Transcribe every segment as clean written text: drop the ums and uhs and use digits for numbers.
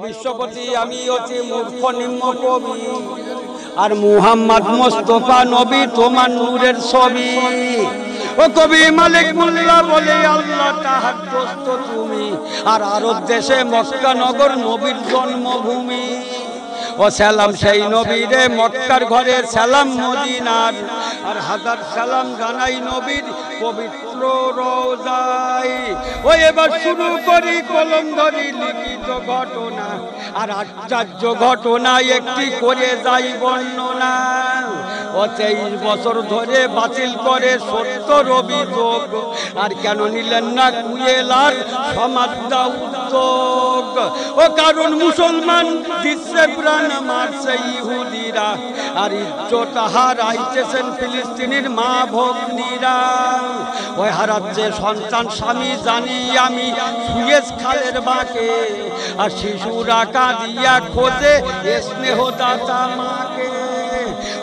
বিশ্বপতি আমি হচ্ছি মূর্খ নিম্ন কবি আর মুহাম্মদ মোস্তফা নবী তোমার নূরের ছবি। ও কবি মালিক মোল্লা বলে আল্লাহ তাহার দোস্ত তুমি, আর আরব দেশে মক্কা নগর নবীর জন্মভূমি। ও সালাম সেই নবীরে মক্কার ঘরে সালাম মদিনার, আর হাজার সালাম জানাই নবীর পবিত্র রওজায়। ও এবার শুরু করি কলম ধরি লিখিত ঘটনা, আর আশ্চর্য ঘটনা একটি করে যাই বর্ণনা। ও 23 বছর ধরে বাতিল করে 70 অভিযোগ, আর কেন নিলেন না কুয়েলার সমাজটা উদ্যোগ? ও কারণ মুসলমান দিচ্ছে প্রাণ মারছে ইহুদিরা, আর ইজ্জত হারাইতেছেন ফিলিস্তিনের মা ভগ্নীরা। ওই হারাচ্ছে সন্তান স্বামী জানি আমি সুয়েজ খালের বাঁকে, আর শিশুরা কাঁদিয়া খোঁজে স্নেহদাতা মাকে।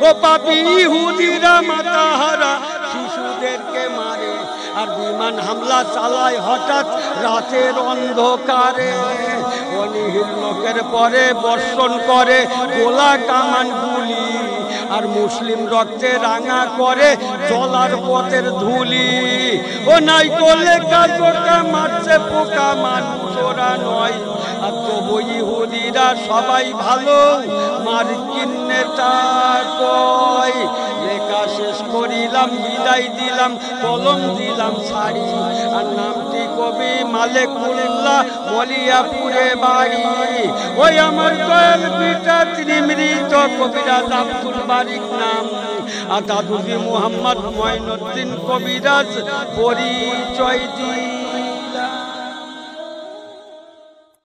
ও পাপী ইহুদিরা মাতাহারা শিশুদেরকে মারে, আর বিমান হামলা চালায় হঠাৎ রাতের অন্ধকারে। অনিহিল লোকের পরে বর্ষণ করে গোলা কামান গুলি, আর মুসলিম রক্তে রাঙা করে চলার পথের ধুলি। ও নাই করলে কাজটা মারছে পোকা মানুষ ওরা নয়, আর তবু ইহুদিরা সবাই ভালো মার্কিন নেতা কয়। লেখা শেষ করিলাম বিদায় দিলাম কলম দিলাম ছাড়ি, আর নামটি কবি মালিক মোল্লা মলিয়াপুরে বাড়ি। ওই আমার দয়াল পিতা ত্রিমৃত কবিরাজ আব্দুল বারিক নাম, আর দাদুজি মুহাম্মদ মঈনুদ্দিন কবিরাজ পরিচয় দি।